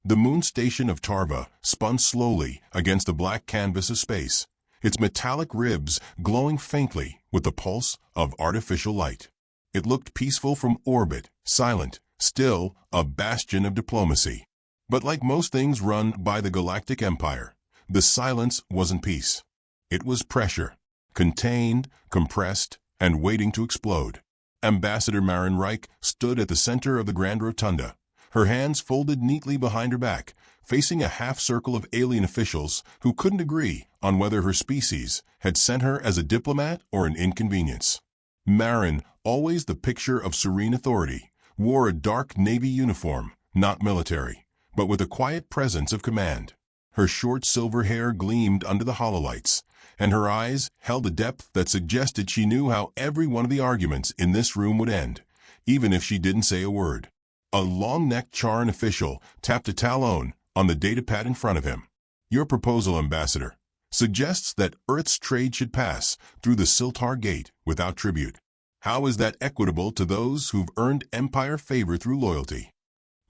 The moon station of Tarva spun slowly against the black canvas of space, its metallic ribs glowing faintly with the pulse of artificial light. It looked peaceful from orbit, silent, still a bastion of diplomacy. But like most things run by the Galactic Empire, the silence wasn't peace. It was pressure, contained, compressed, and waiting to explode. Ambassador Marin Reich stood at the center of the Grand Rotunda, her hands folded neatly behind her back, facing a half-circle of alien officials who couldn't agree on whether her species had sent her as a diplomat or an inconvenience. Marin, always the picture of serene authority, wore a dark navy uniform, not military, but with a quiet presence of command. Her short silver hair gleamed under the hololights, and her eyes held a depth that suggested she knew how every one of the arguments in this room would end, even if she didn't say a word. A long-necked Charan official tapped a talon on the datapad in front of him. Your proposal, Ambassador, suggests that Earth's trade should pass through the Siltar Gate without tribute. How is that equitable to those who've earned Empire favor through loyalty?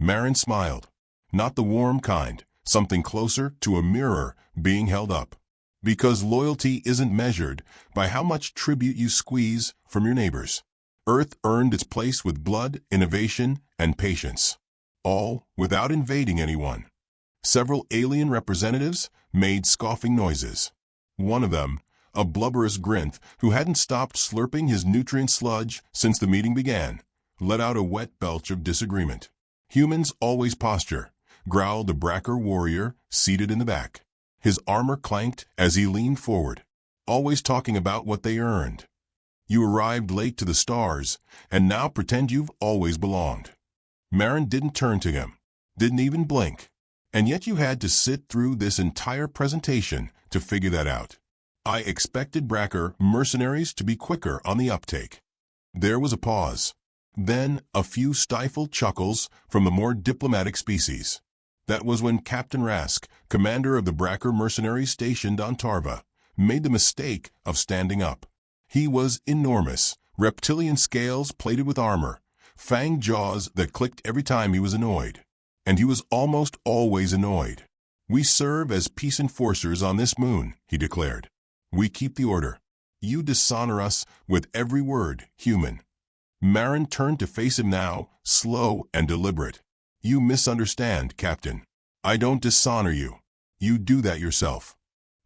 Marin smiled. Not the warm kind, something closer to a mirror being held up. Because loyalty isn't measured by how much tribute you squeeze from your neighbors. Earth earned its place with blood, innovation, and patience. All without invading anyone. Several alien representatives made scoffing noises. One of them, a blubberous Grinth who hadn't stopped slurping his nutrient sludge since the meeting began, let out a wet belch of disagreement. Humans always posture, growled a Bracker warrior seated in the back. His armor clanked as he leaned forward, always talking about what they earned. You arrived late to the stars, and now pretend you've always belonged. Marin didn't turn to him, didn't even blink, and yet you had to sit through this entire presentation to figure that out. I expected Bracker mercenaries to be quicker on the uptake. There was a pause. Then a few stifled chuckles from the more diplomatic species. That was when Captain Rask, commander of the Bracker mercenaries stationed on Tarva, made the mistake of standing up. He was enormous, reptilian scales plated with armor, fanged jaws that clicked every time he was annoyed. And he was almost always annoyed. We serve as peace enforcers on this moon, he declared. We keep the order. You dishonor us with every word, human. Marin turned to face him now, slow and deliberate. You misunderstand, Captain. I don't dishonor you. You do that yourself.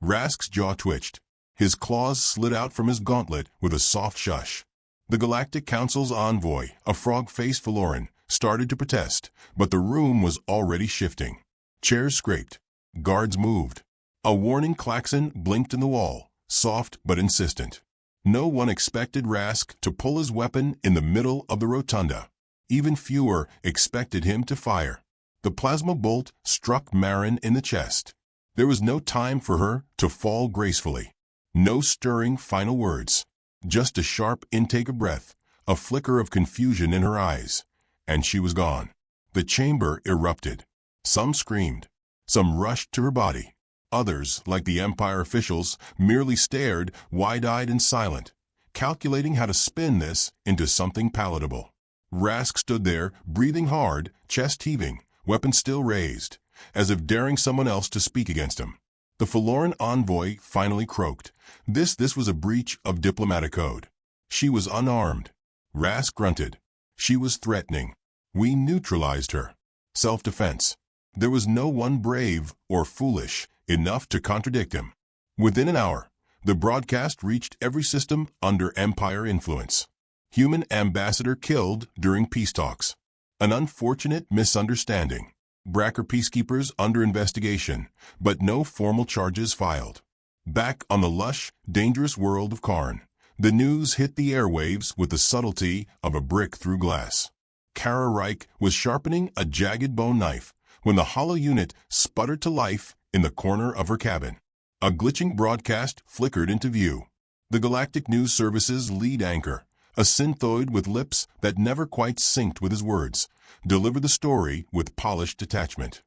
Rask's jaw twitched. His claws slid out from his gauntlet with a soft shush. The Galactic Council's envoy, a frog-faced Faloran, started to protest, but the room was already shifting. Chairs scraped. Guards moved. A warning klaxon blinked in the wall, soft but insistent. No one expected Rask to pull his weapon in the middle of the rotunda. Even fewer expected him to fire. The plasma bolt struck Marin in the chest. There was no time for her to fall gracefully. No stirring final words. Just a sharp intake of breath, a flicker of confusion in her eyes, and she was gone. The chamber erupted. Some screamed. Some rushed to her body. Others, like the Empire officials, merely stared, wide-eyed and silent, calculating how to spin this into something palatable. Rask stood there, breathing hard, chest heaving, weapon still raised, as if daring someone else to speak against him. The Faloran envoy finally croaked. This was a breach of diplomatic code. She was unarmed. Rask grunted. She was threatening. We neutralized her. Self-defense. There was no one brave or foolish enough to contradict him. Within an hour, the broadcast reached every system under Empire influence. Human ambassador killed during peace talks. An unfortunate misunderstanding. Bracker peacekeepers under investigation, but no formal charges filed. Back on the lush, dangerous world of Karn, the news hit the airwaves with the subtlety of a brick through glass. Kara Reich was sharpening a jagged bone knife when the hollow unit sputtered to life in the corner of her cabin. A glitching broadcast flickered into view. The Galactic News Service's lead anchor, a synthoid with lips that never quite synced with his words, delivered the story with polished detachment.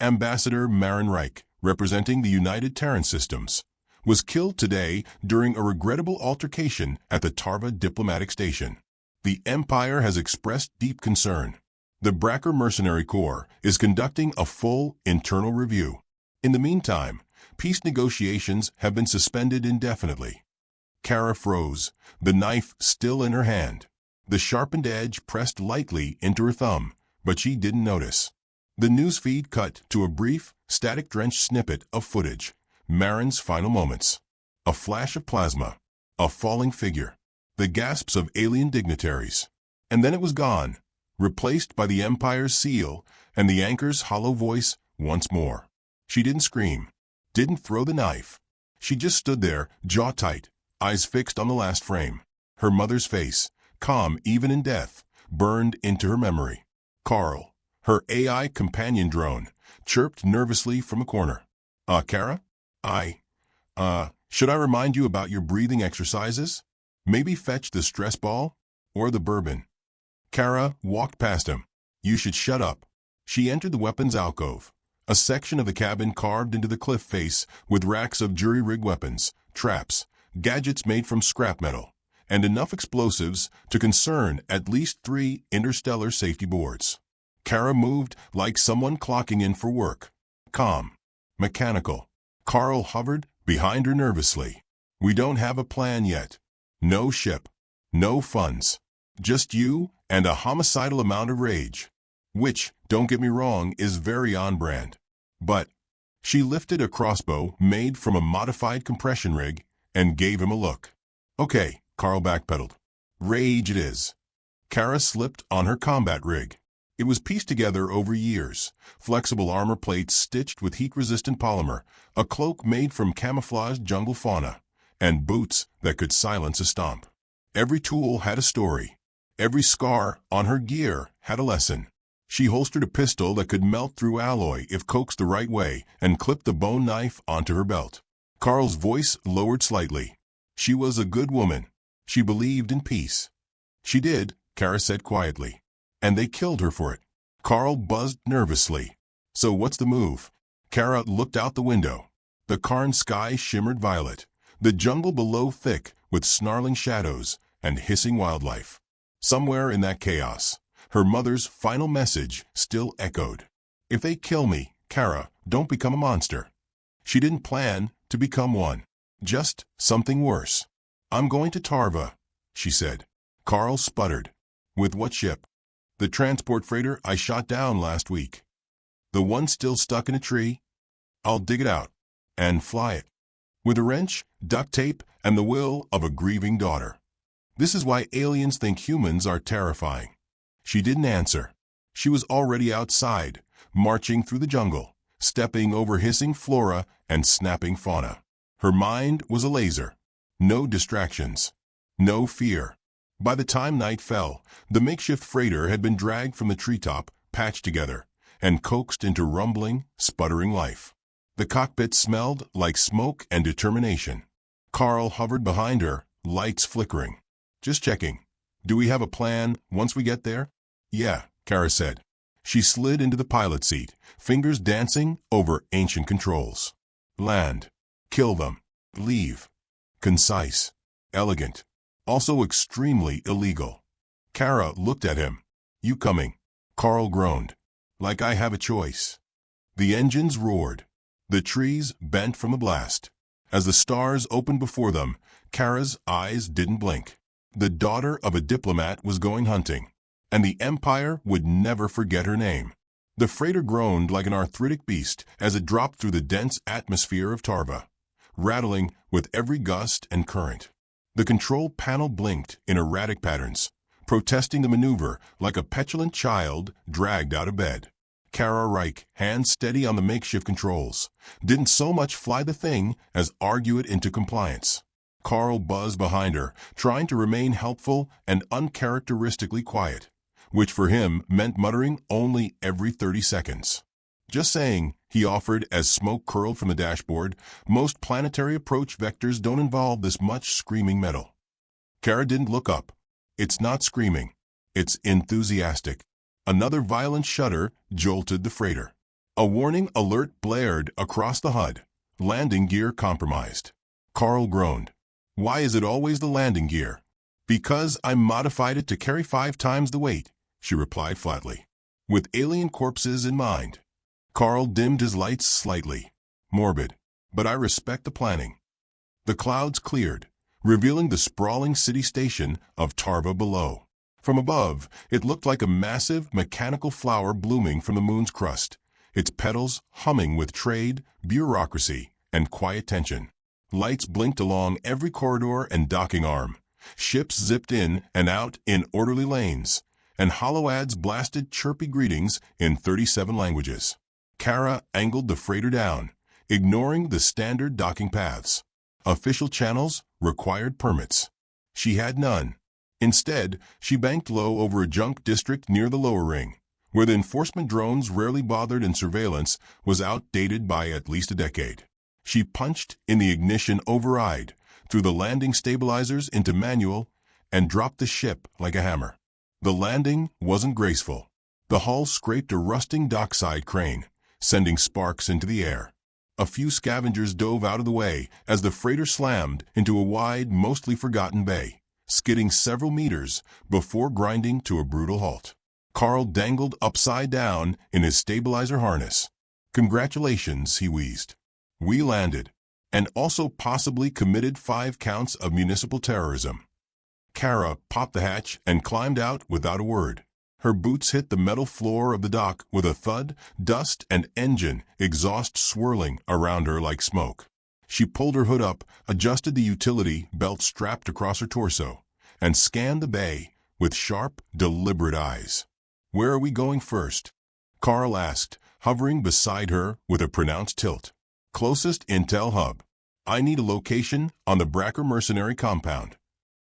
Ambassador Marin Reich, representing the United Terran Systems, was killed today during a regrettable altercation at the Tarva diplomatic station. The Empire has expressed deep concern. The Bracker Mercenary Corps is conducting a full internal review. In the meantime, peace negotiations have been suspended indefinitely. Kara froze, the knife still in her hand. The sharpened edge pressed lightly into her thumb, but she didn't notice. The newsfeed cut to a brief, static-drenched snippet of footage. Marin's final moments. A flash of plasma. A falling figure. The gasps of alien dignitaries. And then it was gone, replaced by the Empire's seal and the anchor's hollow voice once more. She didn't scream, didn't throw the knife. She just stood there, jaw tight, eyes fixed on the last frame. Her mother's face, calm even in death, burned into her memory. Carl, her AI companion drone, chirped nervously from a corner. Kara? Should I remind you about your breathing exercises? Maybe fetch the stress ball? Or the bourbon? Kara walked past him. You should shut up. She entered the weapons alcove, a section of the cabin carved into the cliff face with racks of jury-rig weapons, traps, gadgets made from scrap metal, and enough explosives to concern at least 3 interstellar safety boards. Kara moved like someone clocking in for work. Calm. Mechanical. Carl hovered behind her nervously. We don't have a plan yet. No ship. No funds. Just you and a homicidal amount of rage. Which, don't get me wrong, is very on-brand. But she lifted a crossbow made from a modified compression rig and gave him a look. Okay, Carl backpedaled. Rage it is. Kara slipped on her combat rig. It was pieced together over years, flexible armor plates stitched with heat-resistant polymer, a cloak made from camouflaged jungle fauna, and boots that could silence a stomp. Every tool had a story. Every scar on her gear had a lesson. She holstered a pistol that could melt through alloy if coaxed the right way and clipped the bone knife onto her belt. Carl's voice lowered slightly. She was a good woman. She believed in peace. She did, Kara said quietly. And they killed her for it. Carl buzzed nervously. So what's the move? Kara looked out the window. The Karn sky shimmered violet. The jungle below thick with snarling shadows and hissing wildlife. Somewhere in that chaos, her mother's final message still echoed. If they kill me, Kara, don't become a monster. She didn't plan to become one. Just something worse. I'm going to Tarva, she said. Carl sputtered. With what ship? The transport freighter I shot down last week. The one still stuck in a tree? I'll dig it out and fly it. With a wrench, duct tape, and the will of a grieving daughter. This is why aliens think humans are terrifying. She didn't answer. She was already outside, marching through the jungle, stepping over hissing flora and snapping fauna. Her mind was a laser. No distractions. No fear. By the time night fell, the makeshift freighter had been dragged from the treetop, patched together, and coaxed into rumbling, sputtering life. The cockpit smelled like smoke and determination. Carl hovered behind her, lights flickering. Just checking. Do we have a plan once we get there? Yeah, Kara said. She slid into the pilot seat, fingers dancing over ancient controls. Land. Kill them. Leave. Concise. Elegant. Also extremely illegal. Kara looked at him. You coming? Carl groaned. Like I have a choice. The engines roared. The trees bent from the blast. As the stars opened before them, Kara's eyes didn't blink. The daughter of a diplomat was going hunting, and the Empire would never forget her name. The freighter groaned like an arthritic beast as it dropped through the dense atmosphere of Tarva, rattling with every gust and current. The control panel blinked in erratic patterns, protesting the maneuver like a petulant child dragged out of bed. Kara Reich, hands steady on the makeshift controls, didn't so much fly the thing as argue it into compliance. Carl buzzed behind her, trying to remain helpful and uncharacteristically quiet, which for him meant muttering only every 30 seconds. Just saying, he offered as smoke curled from the dashboard, most planetary approach vectors don't involve this much screaming metal. Kara didn't look up. It's not screaming. It's enthusiastic. Another violent shudder jolted the freighter. A warning alert blared across the HUD. Landing gear compromised. Carl groaned. Why is it always the landing gear? Because I modified it to carry 5 times the weight, she replied flatly. with alien corpses in mind. Carl dimmed his lights slightly. Morbid, but I respect the planning. The clouds cleared, revealing the sprawling city station of Tarva below. From above, it looked like a massive, mechanical flower blooming from the moon's crust, its petals humming with trade, bureaucracy, and quiet tension. Lights blinked along every corridor and docking arm. Ships zipped in and out in orderly lanes, and holo ads blasted chirpy greetings in 37 languages. Kara angled the freighter down, ignoring the standard docking paths. Official channels required permits. She had none. Instead, she banked low over a junk district near the lower ring, where the enforcement drones rarely bothered and surveillance was outdated by at least a decade. She punched in the ignition override, threw the landing stabilizers into manual, and dropped the ship like a hammer. The landing wasn't graceful. The hull scraped a rusting dockside crane, sending sparks into the air. A few scavengers dove out of the way as the freighter slammed into a wide, mostly forgotten bay, skidding several meters before grinding to a brutal halt. Carl dangled upside down in his stabilizer harness. "Congratulations," he wheezed. "We landed, and also possibly committed 5 counts of municipal terrorism." Kara popped the hatch and climbed out without a word. Her boots hit the metal floor of the dock with a thud, dust and engine exhaust swirling around her like smoke. She pulled her hood up, adjusted the utility belt strapped across her torso, and scanned the bay with sharp, deliberate eyes. "Where are we going first?" Carl asked, hovering beside her with a pronounced tilt. "Closest intel hub. I need a location on the Bracker mercenary compound."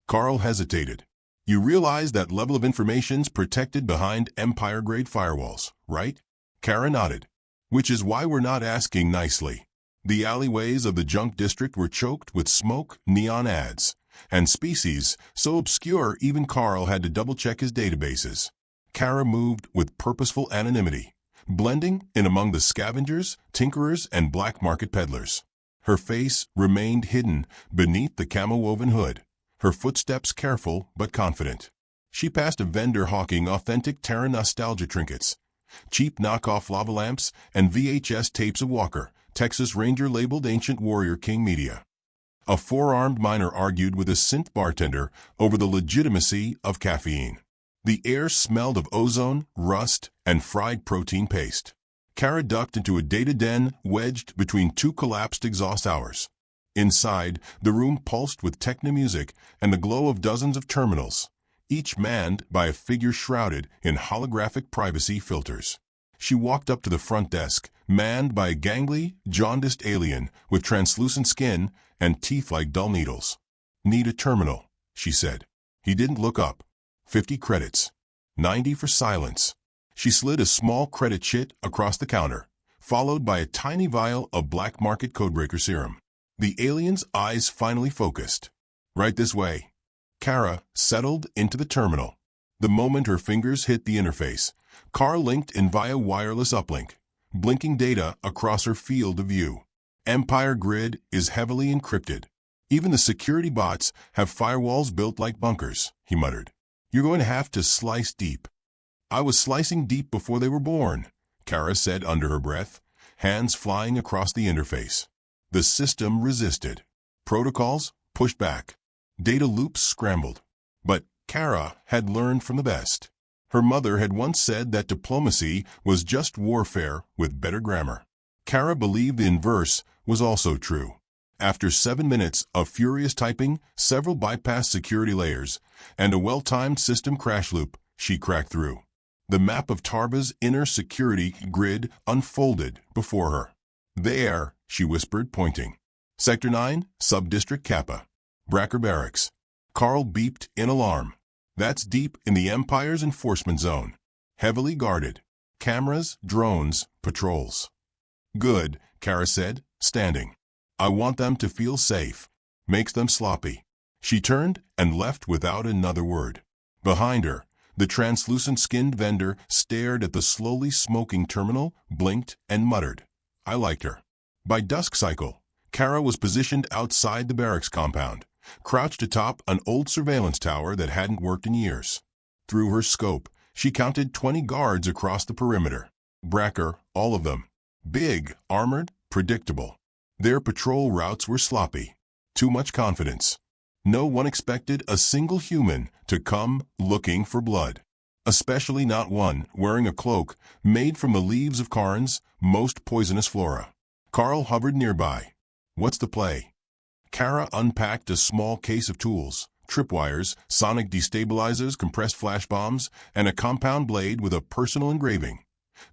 Carl hesitated. "You realize that level of information's protected behind Empire-grade firewalls, right?" Kara nodded. "Which is why we're not asking nicely." The alleyways of the junk district were choked with smoke, neon ads, and species so obscure even Carl had to double-check his databases. Kara moved with purposeful anonymity, blending in among the scavengers, tinkerers, and black market peddlers. Her face remained hidden beneath the camo-woven hood, her footsteps careful but confident. She passed a vendor hawking authentic Terran nostalgia trinkets, cheap knockoff lava lamps, and VHS tapes of Walker, Texas Ranger labeled Ancient Warrior King Media. A 4-armed miner argued with a synth bartender over the legitimacy of caffeine. The air smelled of ozone, rust, and fried protein paste. Kara ducked into a data den wedged between 2 collapsed exhaust hours. Inside, the room pulsed with techno music and the glow of dozens of terminals, each manned by a figure shrouded in holographic privacy filters. She walked up to the front desk, manned by a gangly, jaundiced alien with translucent skin and teeth like dull needles. "Need a terminal," she said. He didn't look up. 50 credits. 90 for silence. She slid a small credit chit across the counter, followed by a tiny vial of black market codebreaker serum. The alien's eyes finally focused. "Right this way." Kara settled into the terminal. The moment her fingers hit the interface, Carl linked in via wireless uplink, blinking data across her field of view. "Empire grid is heavily encrypted. Even the security bots have firewalls built like bunkers," he muttered. "You're going to have to slice deep." "I was slicing deep before they were born," Kara said under her breath, hands flying across the interface. The system resisted. Protocols pushed back. Data loops scrambled. But Kara had learned from the best. Her mother had once said that diplomacy was just warfare with better grammar. Kara believed the inverse was also true. After 7 minutes of furious typing, several bypassed security layers, and a well-timed system crash loop, she cracked through. The map of Tarva's inner security grid unfolded before her. "There," she whispered, pointing. "Sector 9, Subdistrict Kappa. Bracker Barracks." Carl beeped in alarm. "That's deep in the Empire's enforcement zone. Heavily guarded. Cameras, drones, patrols." "Good," Kara said, standing. "I want them to feel safe. Makes them sloppy." She turned and left without another word. Behind her, the translucent-skinned vendor stared at the slowly smoking terminal, blinked, and muttered. I liked her. By dusk cycle, Kara was positioned outside the barracks compound, crouched atop an old surveillance tower that hadn't worked in years. Through her scope, She counted 20 guards across the perimeter. Bracker, all of them. Big, armored, predictable. Their patrol routes were sloppy. Too much confidence. No one expected a single human to come looking for blood. Especially not one wearing a cloak made from the leaves of Karn's most poisonous flora. Carl hovered nearby. What's the play? Kara unpacked a small case of tools, tripwires, sonic destabilizers, compressed flash bombs, and a compound blade with a personal engraving.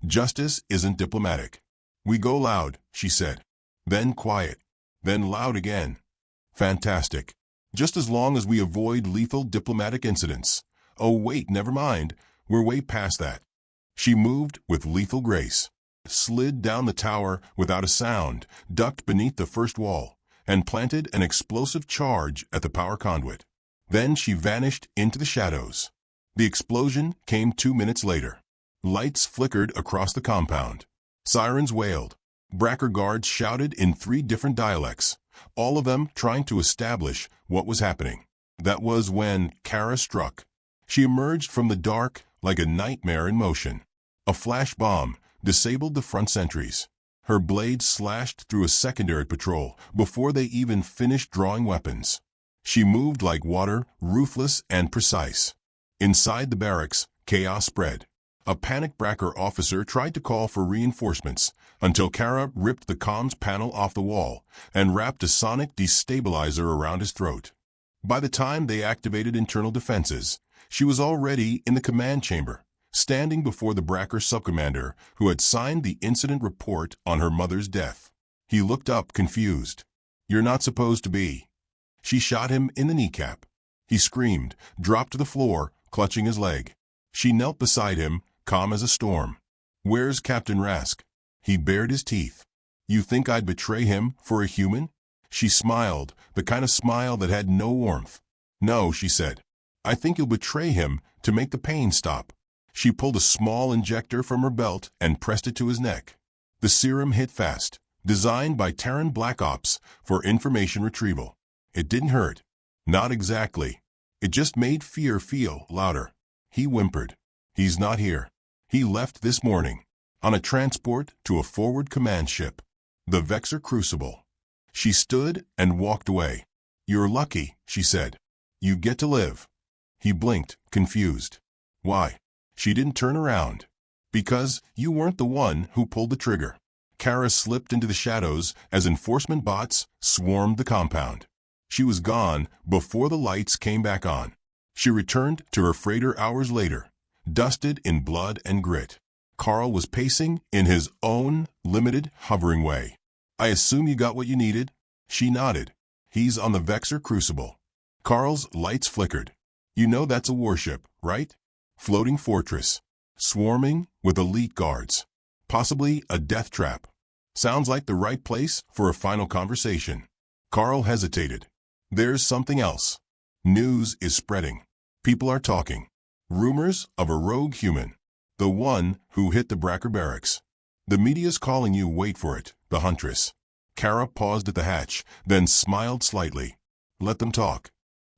Justice isn't diplomatic. We go loud, she said. Then quiet. Then loud again. Fantastic. Just as long as we avoid lethal diplomatic incidents. Oh wait, never mind. We're way past that. She moved with lethal grace, slid down the tower without a sound, ducked beneath the first wall, and planted an explosive charge at the power conduit. Then she vanished into the shadows. The explosion came 2 minutes later. Lights flickered across the compound. Sirens wailed. Bracker guards shouted in 3 different dialects, all of them trying to establish what was happening. That was when Kara struck. She emerged from the dark like a nightmare in motion. A flash bomb disabled the front sentries. Her blade slashed through a secondary patrol before they even finished drawing weapons. She moved like water, ruthless and precise. Inside the barracks, chaos spread. A panicked Bracker officer tried to call for reinforcements until Kara ripped the comms panel off the wall and wrapped a sonic destabilizer around his throat. By the time they activated internal defenses, she was already in the command chamber, standing before the Bracker subcommander who had signed the incident report on her mother's death. He looked up confused. "You're not supposed to be." She shot him in the kneecap. He screamed, dropped to the floor, clutching his leg. She knelt beside him, calm as a storm. "Where's Captain Rask?" He bared his teeth. "You think I'd betray him for a human?" She smiled, the kind of smile that had no warmth. "No," she said. "I think you'll betray him to make the pain stop." She pulled a small injector from her belt and pressed it to his neck. The serum hit fast, designed by Terran Black Ops for information retrieval. It didn't hurt. Not exactly. It just made fear feel louder. He whimpered. "He's not here. He left this morning, on a transport to a forward command ship. The Vexor Crucible." She stood and walked away. "You're lucky," she said. "You get to live." He blinked, confused. "Why?" She didn't turn around. "Because you weren't the one who pulled the trigger." Kara slipped into the shadows as enforcement bots swarmed the compound. She was gone before the lights came back on. She returned to her freighter hours later, dusted in blood and grit. Carl was pacing in his own limited, hovering way. "I assume you got what you needed?" She nodded. "He's on the Vexor Crucible." Carl's lights flickered. "You know that's a warship, right? Floating fortress. Swarming with elite guards. Possibly a death trap. Sounds like the right place for a final conversation." Carl hesitated. "There's something else. News is spreading. People are talking. Rumors of a rogue human. The one who hit the Bracker barracks. The media's calling you, wait for it, the Huntress." Kara paused at the hatch, then smiled slightly. "Let them talk."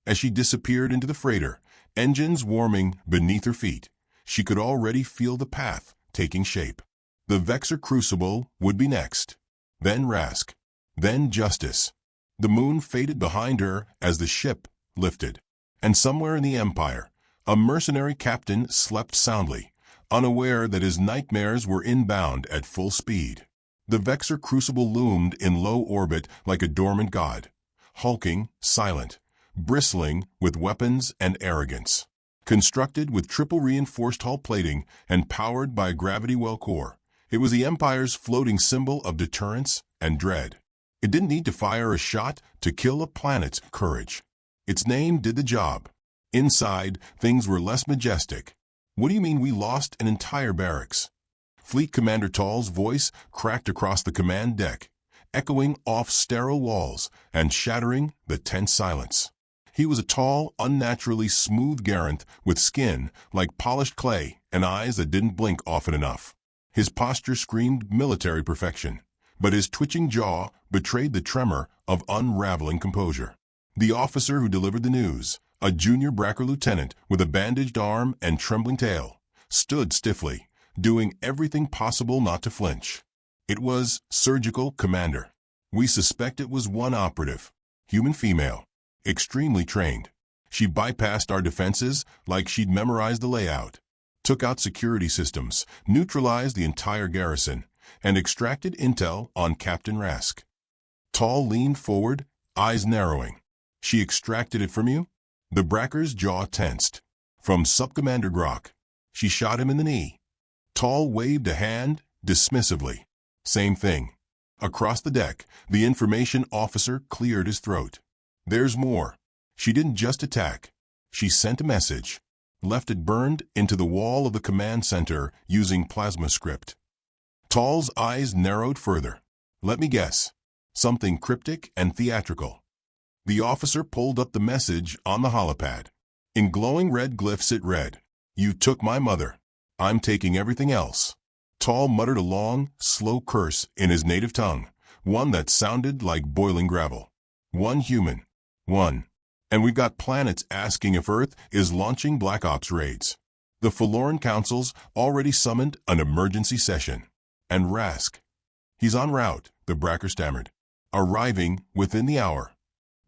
As she disappeared into the freighter, engines warming beneath her feet, she could already feel the path taking shape. The Vexor Crucible would be next. Then Rask. Then Justice. The moon faded behind her as the ship lifted. And somewhere in the Empire, a mercenary captain slept soundly, unaware that his nightmares were inbound at full speed. The Vexor Crucible loomed in low orbit like a dormant god, hulking, silent, bristling with weapons and arrogance. Constructed with triple reinforced hull plating and powered by a gravity well core, it was the Empire's floating symbol of deterrence and dread. It didn't need to fire a shot to kill a planet's courage. Its name did the job. Inside, things were less majestic. "What do you mean we lost an entire barracks?" Fleet Commander Tall's voice cracked across the command deck, echoing off sterile walls and shattering the tense silence. He was a tall, unnaturally smooth Garanth with skin like polished clay and eyes that didn't blink often enough. His posture screamed military perfection, but his twitching jaw betrayed the tremor of unraveling composure. The officer who delivered the news, a junior Bracker lieutenant with a bandaged arm and trembling tail, stood stiffly, doing everything possible not to flinch. It was Surgical Commander. We suspect it was one operative. Human female. Extremely trained. She bypassed our defenses like she'd memorized the layout. Took out security systems, neutralized the entire garrison, and extracted intel on Captain Rask. Tall leaned forward, eyes narrowing. She extracted it from you? The Bracker's jaw tensed. From Subcommander Grok. She shot him in the knee. Tall waved a hand, dismissively. Same thing. Across the deck, the information officer cleared his throat. There's more. She didn't just attack. She sent a message. Left it burned into the wall of the command center using plasma script. Tall's eyes narrowed further. Let me guess. Something cryptic and theatrical. The officer pulled up the message on the holopad. In glowing red glyphs it read, "You took my mother. I'm taking everything else." Tall muttered a long, slow curse in his native tongue, one that sounded like boiling gravel. One human. One. And we've got planets asking if Earth is launching Black Ops raids. The Forlorn Council's already summoned an emergency session. And Rask. He's en route, the Bracker stammered. Arriving within the hour.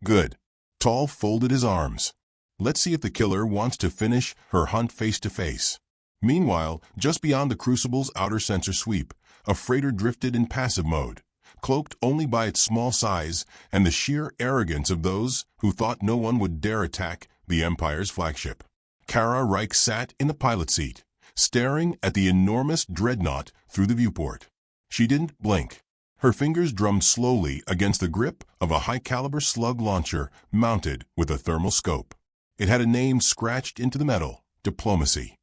Good. Tall folded his arms. Let's see if the killer wants to finish her hunt face to face. Meanwhile, just beyond the Crucible's outer sensor sweep, a freighter drifted in passive mode, cloaked only by its small size and the sheer arrogance of those who thought no one would dare attack the Empire's flagship. Kara Reich sat in the pilot seat, staring at the enormous dreadnought through the viewport. She didn't blink. Her fingers drummed slowly against the grip of a high-caliber slug launcher mounted with a thermal scope. It had a name scratched into the metal, Diplomacy.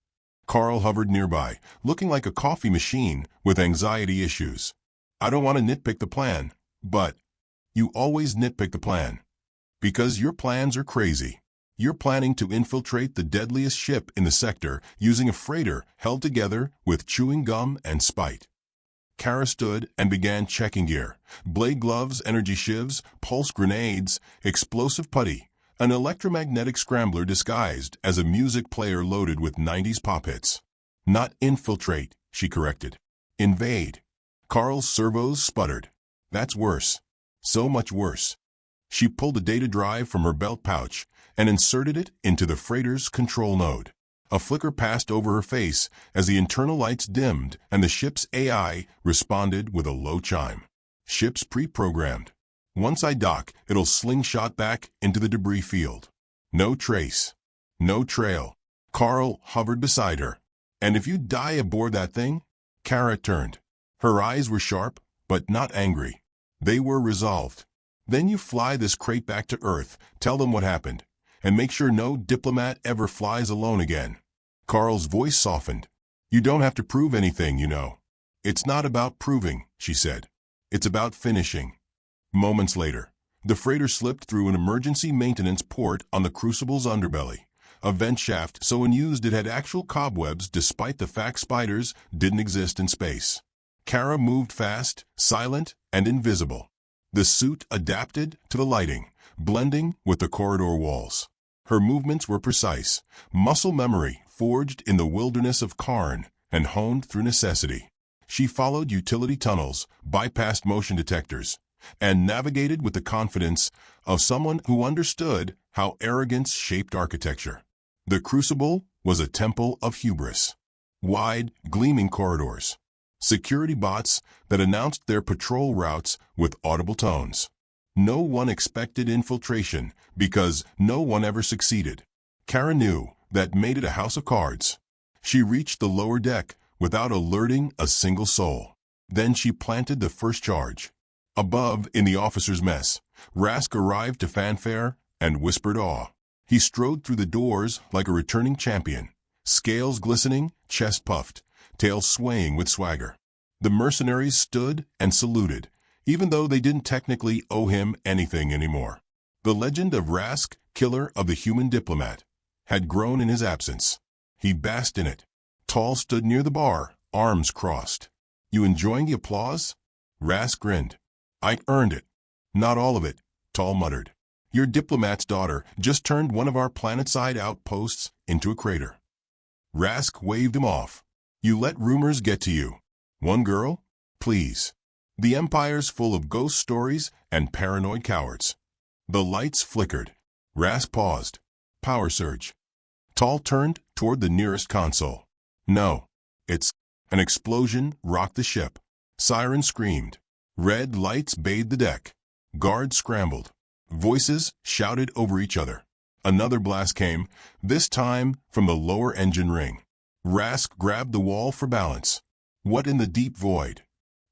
Carl hovered nearby, looking like a coffee machine with anxiety issues. I don't want to nitpick the plan, but you always nitpick the plan. Because your plans are crazy. You're planning to infiltrate the deadliest ship in the sector using a freighter held together with chewing gum and spite. Kara stood and began checking gear. Blade gloves, energy shivs, pulse grenades, explosive putty, an electromagnetic scrambler disguised as a music player loaded with 90s pop hits. Not infiltrate, she corrected. Invade. Carl's servos sputtered. That's worse. So much worse. She pulled a data drive from her belt pouch and inserted it into the freighter's control node. A flicker passed over her face as the internal lights dimmed and the ship's AI responded with a low chime. Ship's pre-programmed. Once I dock, it'll slingshot back into the debris field. No trace. No trail. Carl hovered beside her. And if you die aboard that thing? Kara turned. Her eyes were sharp, but not angry. They were resolved. Then you fly this crate back to Earth, tell them what happened, and make sure no diplomat ever flies alone again. Carl's voice softened. You don't have to prove anything, you know. It's not about proving, she said. It's about finishing. Moments later, the freighter slipped through an emergency maintenance port on the Crucible's underbelly, a vent shaft so unused it had actual cobwebs despite the fact spiders didn't exist in space. Kara moved fast, silent, and invisible. The suit adapted to the lighting, blending with the corridor walls. Her movements were precise, muscle memory forged in the wilderness of Karn and honed through necessity. She followed utility tunnels, bypassed motion detectors, and navigated with the confidence of someone who understood how arrogance shaped architecture. The Crucible was a temple of hubris. Wide, gleaming corridors. Security bots that announced their patrol routes with audible tones. No one expected infiltration because no one ever succeeded. Kara knew that made it a house of cards. She reached the lower deck without alerting a single soul. Then she planted the first charge. Above, in the officer's mess, Rask arrived to fanfare and whispered awe. He strode through the doors like a returning champion, scales glistening, chest puffed, tail swaying with swagger. The mercenaries stood and saluted, even though they didn't technically owe him anything anymore. The legend of Rask, killer of the human diplomat, had grown in his absence. He basked in it. Tall stood near the bar, arms crossed. You enjoying the applause? Rask grinned. I earned it. Not all of it, Tall muttered. Your diplomat's daughter just turned one of our planetside outposts into a crater. Rask waved him off. You let rumors get to you. One girl? Please. The Empire's full of ghost stories and paranoid cowards. The lights flickered. Rask paused. Power surge. Tal turned toward the nearest console. No. It's... An explosion rocked the ship. Sirens screamed. Red lights bathed the deck. Guards scrambled. Voices shouted over each other. Another blast came, this time from the lower engine ring. Rask grabbed the wall for balance. What in the deep void?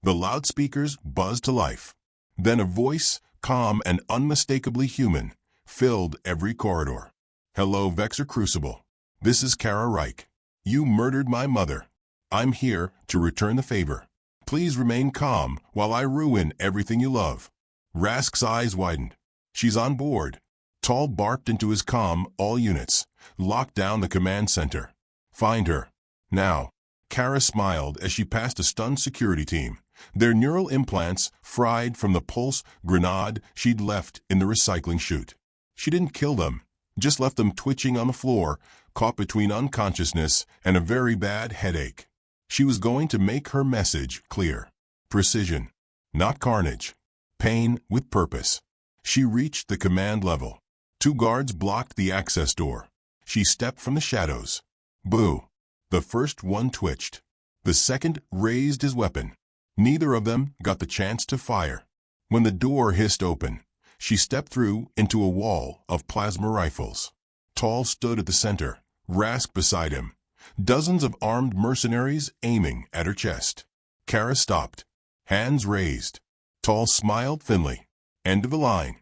The loudspeakers buzzed to life. Then a voice, calm and unmistakably human, filled every corridor. Hello, Vexor Crucible. This is Kara Reich. You murdered my mother. I'm here to return the favor. Please remain calm while I ruin everything you love. Rask's eyes widened. She's on board. Tal barked into his comm, all units. Lock down the command center. Find her. Now. Kara smiled as she passed a stunned security team. Their neural implants fried from the pulse grenade she'd left in the recycling chute. She didn't kill them, just left them twitching on the floor, caught between unconsciousness and a very bad headache. She was going to make her message clear. Precision, not carnage. Pain with purpose. She reached the command level. 2 guards blocked the access door. She stepped from the shadows. Boo. The first one twitched. The second raised his weapon. Neither of them got the chance to fire. When the door hissed open, she stepped through into a wall of plasma rifles. Tal stood at the center, Rask beside him. Dozens of armed mercenaries aiming at her chest. Kara stopped. Hands raised. Tal smiled thinly. End of the line.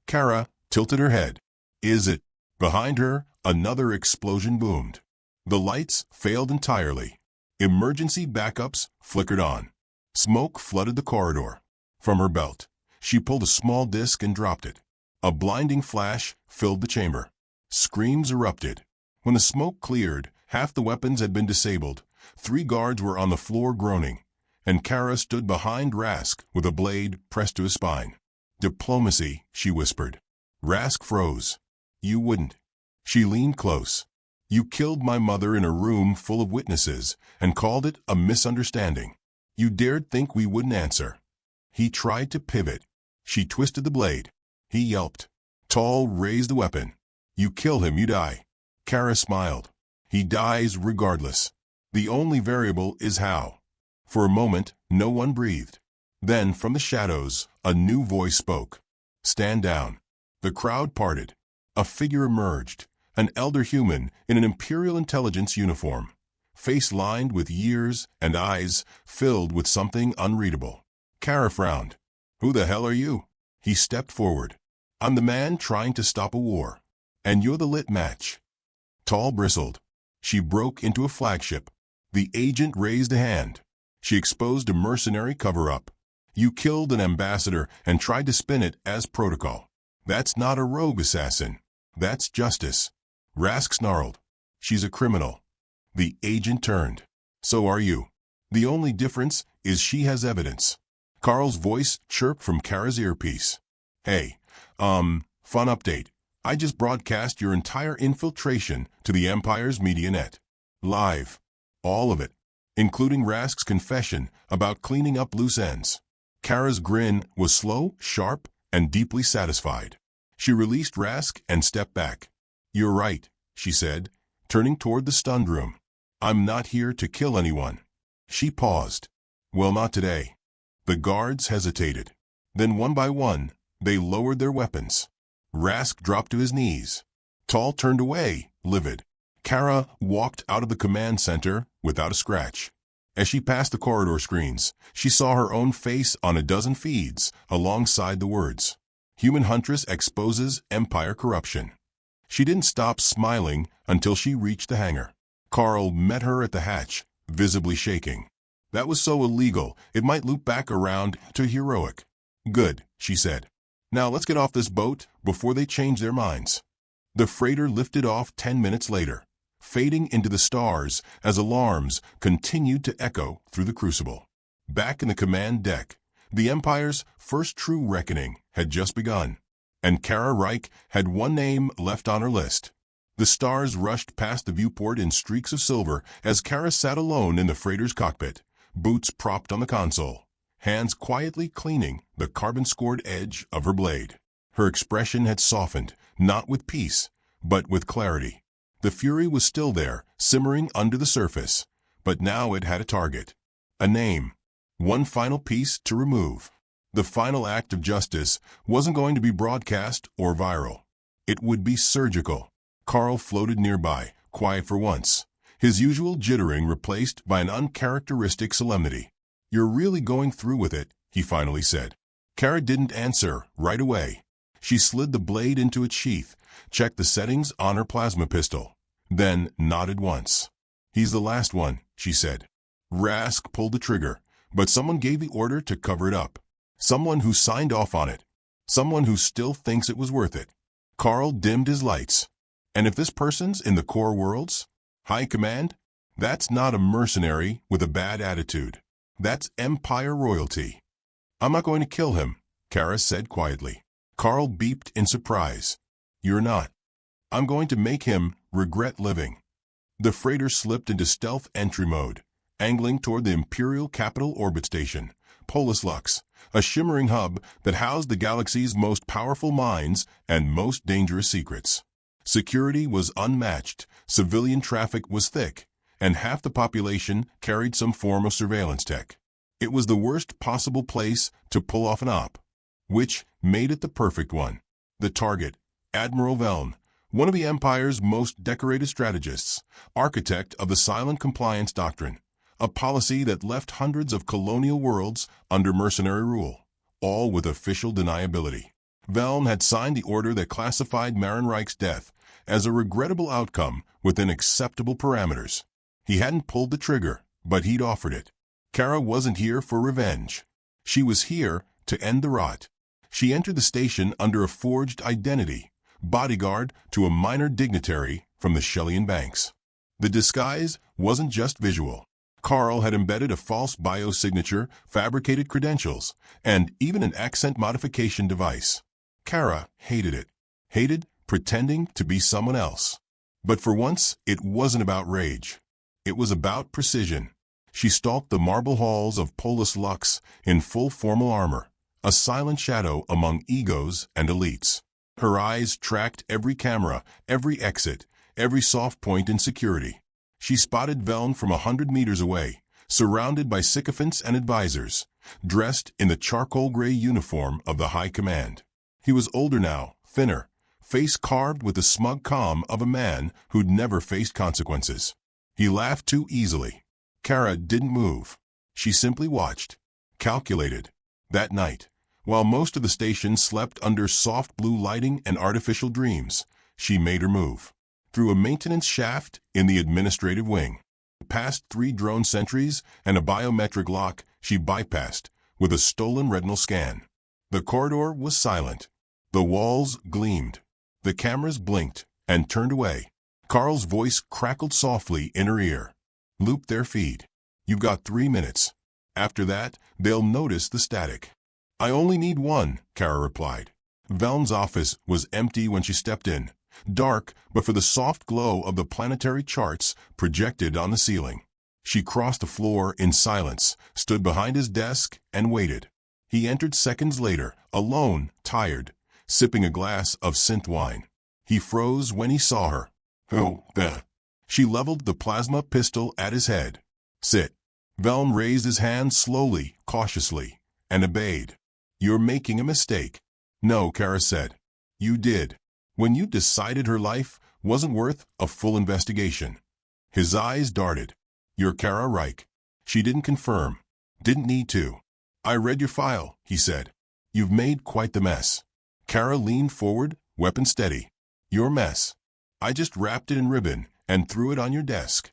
Kara tilted her head. Is it? Behind her, another explosion boomed. The lights failed entirely. Emergency backups flickered on. Smoke flooded the corridor. From her belt, she pulled a small disc and dropped it. A blinding flash filled the chamber. Screams erupted. When the smoke cleared, half the weapons had been disabled. 3 guards were on the floor groaning, and Kara stood behind Rask with a blade pressed to his spine. Diplomacy, she whispered. Rask froze. You wouldn't. She leaned close. You killed my mother in a room full of witnesses and called it a misunderstanding. You dared think we wouldn't answer. He tried to pivot. She twisted the blade. He yelped. Tal raised the weapon. You kill him, you die. Kara smiled. He dies regardless. The only variable is how. For a moment, no one breathed. Then, from the shadows, a new voice spoke. Stand down. The crowd parted. A figure emerged, an elder human in an Imperial Intelligence uniform, face lined with years and eyes filled with something unreadable. Kara frowned. Who the hell are you? He stepped forward. I'm the man trying to stop a war. And you're the lit match. Tal bristled. She broke into a flagship. The agent raised a hand. She exposed a mercenary cover-up. You killed an ambassador and tried to spin it as protocol. That's not a rogue assassin. That's justice. Rask snarled. She's a criminal. The agent turned. So are you. The only difference is she has evidence. Carl's voice chirped from Kara's earpiece. Hey, fun update. I just broadcast your entire infiltration to the Empire's media net. Live. All of it. Including Rask's confession about cleaning up loose ends. Kara's grin was slow, sharp, and deeply satisfied. She released Rask and stepped back. You're right, she said, turning toward the stunned room. I'm not here to kill anyone. She paused. Well, not today. The guards hesitated. Then one by one, they lowered their weapons. Rask dropped to his knees. Tal turned away, livid. Kara walked out of the command center without a scratch. As she passed the corridor screens, she saw her own face on a dozen feeds alongside the words, Human Huntress exposes Empire corruption. She didn't stop smiling until she reached the hangar. Carl met her at the hatch, visibly shaking. That was so illegal, it might loop back around to heroic. Good, she said. Now let's get off this boat before they change their minds. The freighter lifted off 10 minutes later, fading into the stars as alarms continued to echo through the crucible. Back in the command deck, the Empire's first true reckoning had just begun, and Kara Reich had one name left on her list. The stars rushed past the viewport in streaks of silver as Kara sat alone in the freighter's cockpit, boots propped on the console, hands quietly cleaning the carbon-scored edge of her blade. Her expression had softened, not with peace, but with clarity. The fury was still there, simmering under the surface, but now it had a target. A name. One final piece to remove. The final act of justice wasn't going to be broadcast or viral. It would be surgical. Carl floated nearby, quiet for once, his usual jittering replaced by an uncharacteristic solemnity. "You're really going through with it," he finally said. Kara didn't answer right away. She slid the blade into its sheath, checked the settings on her plasma pistol, then nodded once. "He's the last one," she said. Rask pulled the trigger, but someone gave the order to cover it up. Someone who signed off on it. Someone who still thinks it was worth it. Carl dimmed his lights. And if this person's in the core worlds? High Command? That's not a mercenary with a bad attitude. That's Empire royalty. "I'm not going to kill him," Kara said quietly. Carl beeped in surprise. "You're not." "I'm going to make him regret living." The freighter slipped into stealth entry mode, angling toward the Imperial Capital Orbit Station, Polis Lux, a shimmering hub that housed the galaxy's most powerful minds and most dangerous secrets. Security was unmatched, civilian traffic was thick, and half the population carried some form of surveillance tech. It was the worst possible place to pull off an op, which made it the perfect one. The target, Admiral Veln, one of the Empire's most decorated strategists, architect of the Silent Compliance Doctrine, a policy that left hundreds of colonial worlds under mercenary rule, all with official deniability. Veln had signed the order that classified Marin Reich's death as a regrettable outcome within acceptable parameters. He hadn't pulled the trigger, but he'd offered it. Kara wasn't here for revenge. She was here to end the rot. She entered the station under a forged identity, bodyguard to a minor dignitary from the Shellian banks. The disguise wasn't just visual. Carl had embedded a false biosignature, fabricated credentials, and even an accent modification device. Kara hated it. Hated pretending to be someone else. But for once, it wasn't about rage. It was about precision. She stalked the marble halls of Polis Lux in full formal armor, a silent shadow among egos and elites. Her eyes tracked every camera, every exit, every soft point in security. She spotted Veln from 100 meters away, surrounded by sycophants and advisors, dressed in the charcoal gray uniform of the High Command. He was older now, thinner, face carved with the smug calm of a man who'd never faced consequences. He laughed too easily. Kara didn't move. She simply watched, calculated. That night, while most of the station slept under soft blue lighting and artificial dreams, she made her move. Through a maintenance shaft in the administrative wing. Past 3 drone sentries and a biometric lock she bypassed with a stolen retinal scan. The corridor was silent. The walls gleamed. The cameras blinked and turned away. Carl's voice crackled softly in her ear. "Loop their feed. You've got 3 minutes. After that, they'll notice the static." "I only need 1, Kara replied. Veln's office was empty when she stepped in. Dark, but for the soft glow of the planetary charts projected on the ceiling. She crossed the floor in silence, stood behind his desk, and waited. He entered seconds later, alone, tired, sipping a glass of synth wine. He froze when he saw her. "Oh, there." She leveled the plasma pistol at his head. "Sit." Veln raised his hand slowly, cautiously, and obeyed. "You're making a mistake." "No," Kara said. "You did. When you decided her life wasn't worth a full investigation." His eyes darted. "You're Kara Reich." She didn't confirm. Didn't need to. "I read your file," he said. "You've made quite the mess." Kara leaned forward, weapon steady. "Your mess. I just wrapped it in ribbon and threw it on your desk."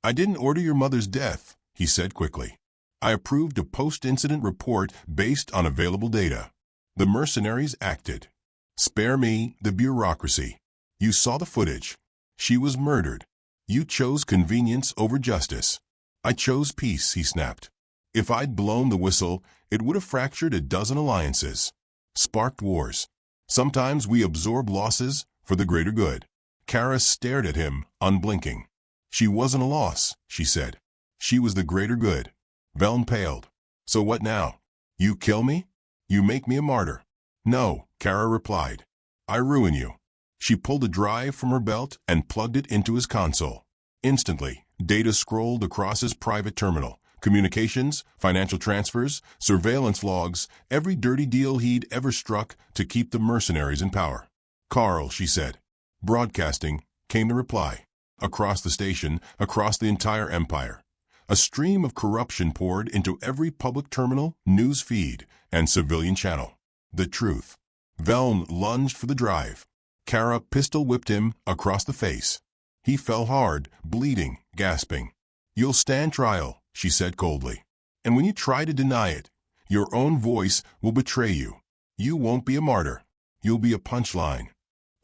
"I didn't order your mother's death," he said quickly. "I approved a post-incident report based on available data. The mercenaries acted. Spare me the bureaucracy. You saw the footage. She was murdered. You chose convenience over justice." "I chose peace," he snapped. "If I'd blown the whistle, it would have fractured a dozen alliances. Sparked wars. Sometimes we absorb losses for the greater good." Kara stared at him, unblinking. She wasn't a loss, she said. She was the greater good. Veln paled. So what now? You kill me? You make me a martyr. No, Kara replied. I ruin you. She pulled a drive from her belt and plugged it into his console. Instantly, data scrolled across his private terminal. Communications, financial transfers, surveillance logs, every dirty deal he'd ever struck to keep the mercenaries in power. Carl, she said. Broadcasting, came the reply. Across the station, across the entire empire. A stream of corruption poured into every public terminal, news feed, and civilian channel. The truth. Veln lunged for the drive. Kara pistol-whipped him across the face. He fell hard, bleeding, gasping. You'll stand trial, she said coldly. And when you try to deny it, your own voice will betray you. You won't be a martyr. You'll be a punchline.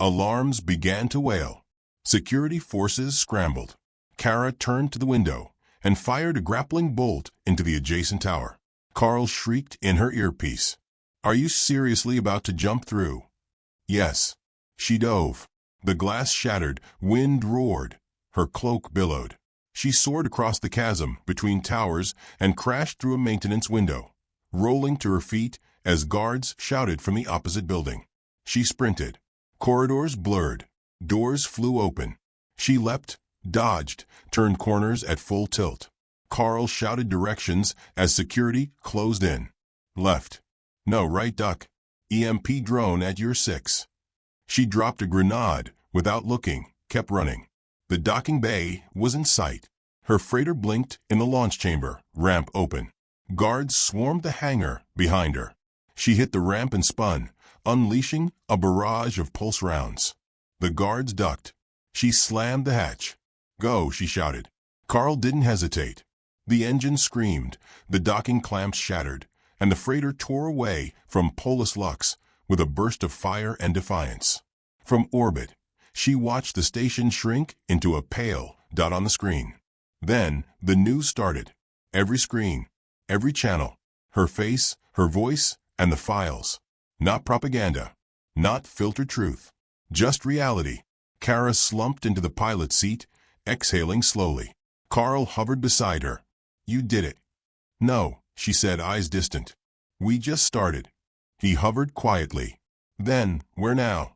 Alarms began to wail. Security forces scrambled. Kara turned to the window and fired a grappling bolt into the adjacent tower. Carl shrieked in her earpiece. Are you seriously about to jump through? Yes. She dove. The glass shattered, wind roared. Her cloak billowed. She soared across the chasm between towers and crashed through a maintenance window, rolling to her feet as guards shouted from the opposite building. She sprinted. Corridors blurred. Doors flew open. She leapt, dodged, turned corners at full tilt. Carl shouted directions as security closed in. Left. No, right, duck. EMP drone at your 6. She dropped a grenade without looking, kept running. The docking bay was in sight. Her freighter blinked in the launch chamber, ramp open. Guards swarmed the hangar behind her. She hit the ramp and spun, unleashing a barrage of pulse rounds. The guards ducked. She slammed the hatch. Go, she shouted. Carl didn't hesitate. The engine screamed, the docking clamps shattered, and the freighter tore away from Polis Lux with a burst of fire and defiance. From orbit, she watched the station shrink into a pale dot on the screen. Then the news started. Every screen, every channel, her face, her voice, and the files. Not propaganda, not filtered truth, just reality. Kara slumped into the pilot's seat, exhaling slowly. Carl hovered beside her. You did it. No, she said, eyes distant. We just started. He hovered quietly. Then, where now?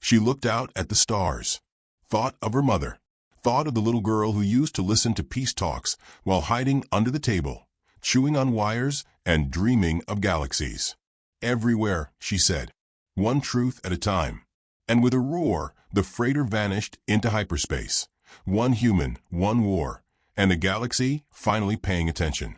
She looked out at the stars. Thought of her mother. Thought of the little girl who used to listen to peace talks while hiding under the table, chewing on wires and dreaming of galaxies. Everywhere, she said. One truth at a time. And with a roar, the freighter vanished into hyperspace. One human, one war, and a galaxy finally paying attention.